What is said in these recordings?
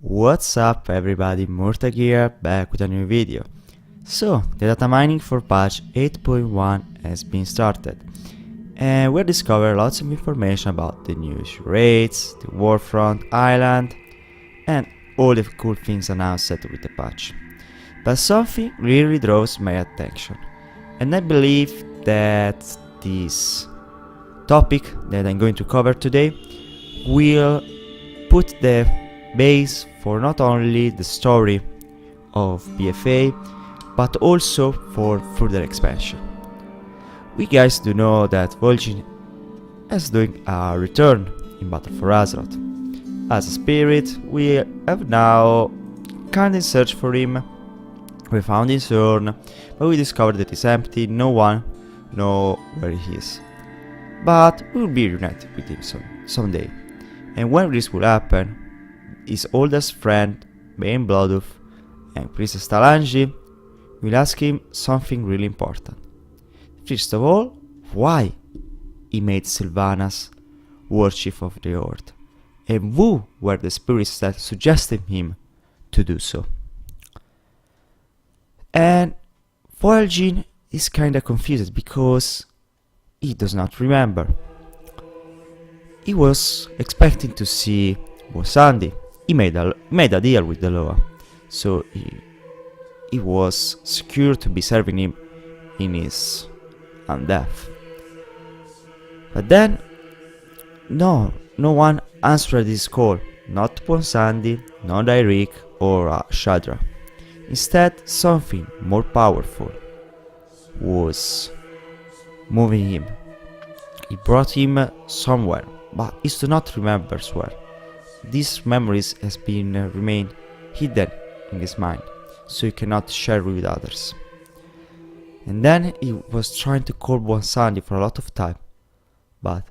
What's up everybody, Murtag here, back with a new video. So, the data mining for patch 8.1 has been started, and we discovered lots of information about the new raids, the Warfront Island, and all the cool things announced with the patch. But something really draws my attention, and I believe that this topic that I'm going to cover today will put the base for not only the story of BFA, but also for further expansion. We guys do know that Vol'Jin is doing a return in Battle for Azeroth. As a spirit, we have now kinda searched for him. We found his urn, but we discovered that it's empty, no one knows where he is. But we will be reunited with him someday. And when this will happen, his oldest friend, Bane Bloodhoof, and Princess Talanji will ask him something really important. First of all, why he made Sylvanas warchief of the Horde, and who were the spirits that suggested him to do so. And Vol'Jin is kinda confused because he does not remember. He was expecting to see Bosandi. He made a deal with the Loa, so he was secure to be serving him in his death. But then, no one answered his call. Not Bonsandi, not Eirik or Shadra. Instead, something more powerful was moving him. It brought him somewhere, but he does not remember where. These memories has been remained hidden in his mind, so he cannot share with others. And then he was trying to call Bonsandi for a lot of time, but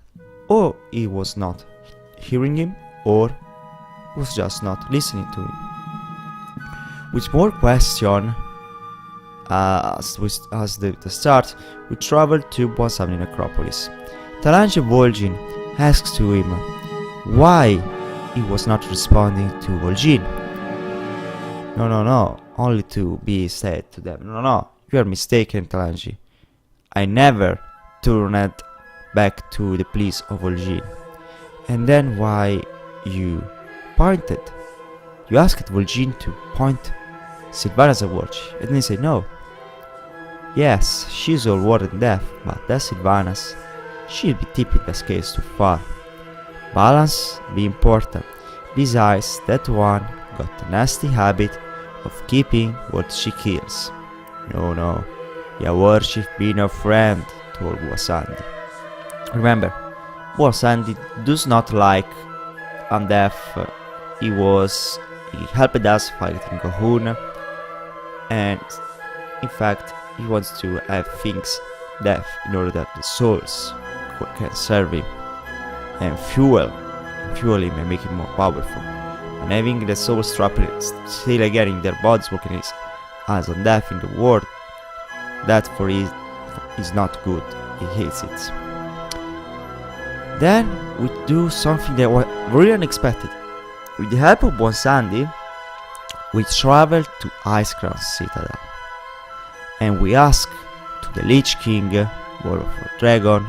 or he was not hearing him, or was just not listening to him. With more question, as the start, we travel to Bonsandi Necropolis. Talanji Vol'Jin asks to him why he was not responding to Vol'Jin. No, only to be said to them. No, you are mistaken, Talanji. I never turned back to the pleas of Vol'Jin. And then why you pointed? You asked Vol'Jin to point Sylvanas a watch, and then say no. Yes, she's all war and death, but that Sylvanas, she'll be tipping the scales too far. Balance be important. Besides, that one got the nasty habit of keeping what she kills. No, your worship be no friend, told Bonsandi. Remember, Bonsandi does not like undeath. He helped us fighting Gahun, and in fact he wants to have things death in order that the souls can serve him and fuel him and make him more powerful. And having the souls trapped still again in their bodies working as undeath in the world, that for him is not good. He hates it. Then we do something that was really unexpected. With the help of Bonsandi, we travel to Icecrown Citadel, and we ask to the Lich King, Warlord of Dragon,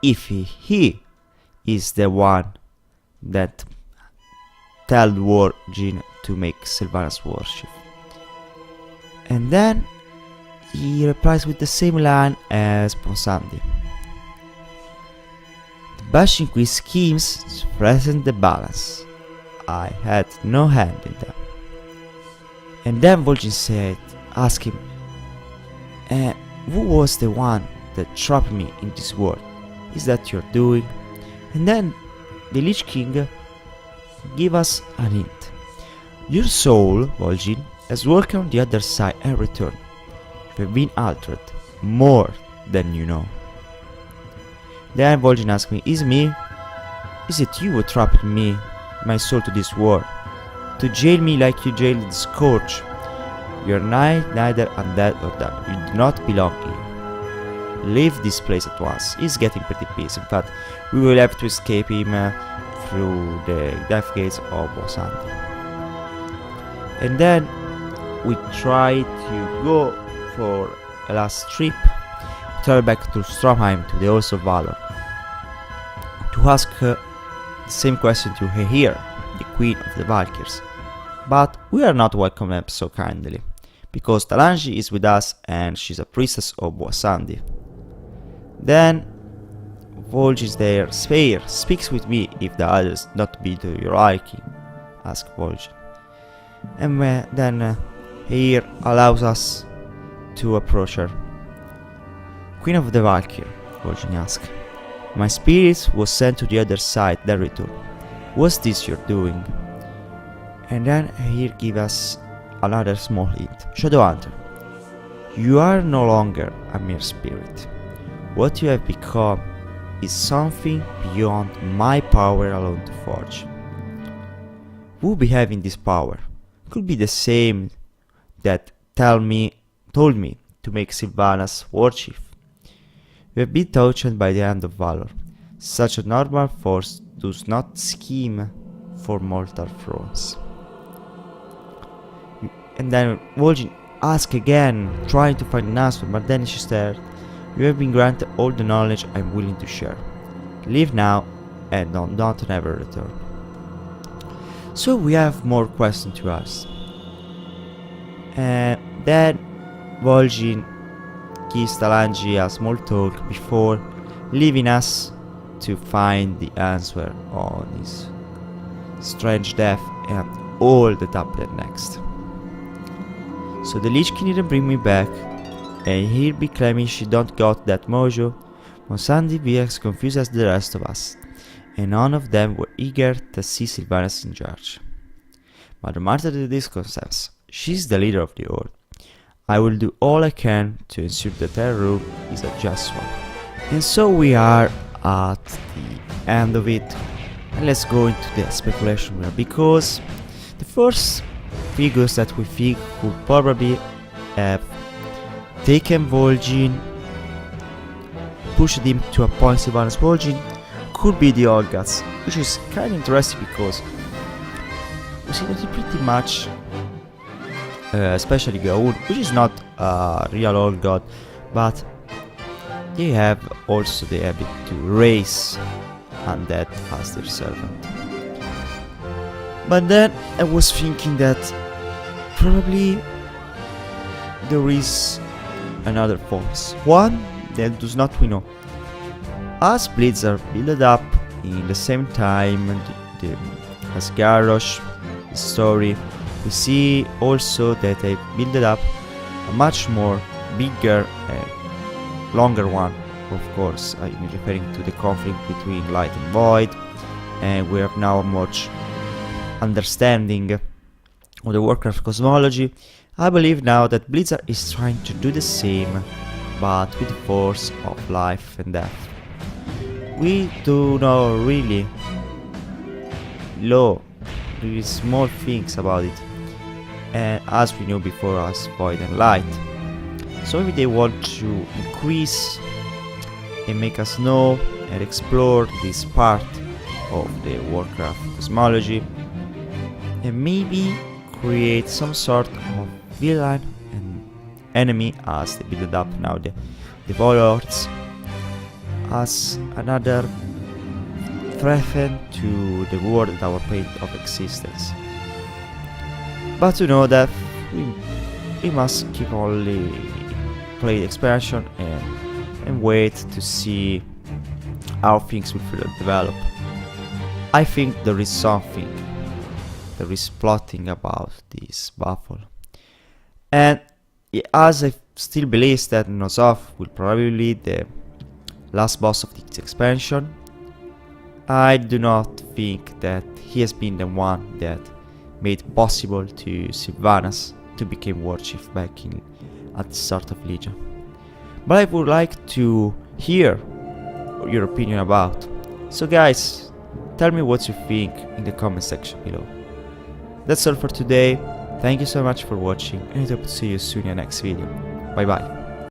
if he is the one that told Vol'Jin to make Sylvanas worship. And then he replies with the same line as Bonsandi. The Bashin Queen schemes to threaten the balance. I had no hand in them. And then Vol'Jin asked him, who was the one that trapped me in this world? Is that you're doing? And then the Lich King give us a hint. Your soul, Vol'Jin, has worked on the other side and returned. You have been altered more than you know. Then Vol'Jin asked me, is it you who trapped me, my soul, to this world? To jail me like you jailed the Scourge? You are neither undead or dead. You do not belong here. Leave this place at once. He's getting pretty pissed. In fact, we will have to escape him through the death gates of Bosandi. And then we try to go for a last trip, travel back to Stromheim, to the Halls of Valor, to ask the same question to Heir, the Queen of the Valkyrs. But we are not welcomed them so kindly, because Talanji is with us and she's a priestess of Bosandi. Then Vol'Jin is there. Sphere speaks with me if the others not be to your liking, asks Vol'Jin. And then Heir allows us to approach her. Queen of the Valkyr, Vol'Jin asks. My spirit was sent to the other side, that return. What's this you're doing? And then Heir gives us another small hint. Shadowhunter, you are no longer a mere spirit. What you have become is something beyond my power alone to forge. Who be having this power? Could be the same that told me to make Sylvanas war chief. We have been touched by the hand of valor. Such a normal force does not scheme for mortal thrones. And then Vol'Jin asks again, trying to find an answer, but then she stared. You have been granted all the knowledge I am willing to share. Leave now and don't never return. So we have more questions to ask. And then Vol'Jin gives Talanji a small talk before leaving us to find the answer on his strange death and all that happened next. So the Lich King didn't bring me back, and here be claiming she don't got that mojo. Bosandi VX confused as the rest of us, and none of them were eager to see Sylvanas in charge. But no matter the circumstance, she's the leader of the Horde. I will do all I can to ensure that her rule is a just one. And so we are at the end of it, and let's go into the speculation here, because the first figures that we think could probably have taken Vol'Jin, pushed him to a point Sylvanas Vol'Jin, could be the Old Gods, which is kind of interesting because we see that he pretty much, especially Gaud, which is not a real Old God, but they have also the habit to raise undead as their servant. But then I was thinking that probably there is another force, one that does not we know. As Blizzard built up in the same time as Garrosh, the story, we see also that they built up a much more bigger and longer one. Of course, I'm referring to the conflict between Light and Void, and we have now a much understanding of the Warcraft cosmology. I believe now that Blizzard is trying to do the same, but with the force of life and death. We do know really small things about it, and as we knew before as Void and Light. So maybe they want to increase and make us know and explore this part of the Warcraft cosmology, and maybe create some sort of villain and enemy as they build up now the Warlords as another threat to the world and our plane of existence. But to know that we must keep only play the expansion and wait to see how things will develop. I think there is something, there is plotting about this battle, and as I still believe that Nosov will probably be the last boss of this expansion, I do not think that he has been the one that made possible to Sylvanas to become war chief back at the start of Legion. But I would like to hear your opinion about. So guys, tell me what you think in the comment section below. That's all for today. Thank you so much for watching, and I hope to see you soon in the next video. Bye bye.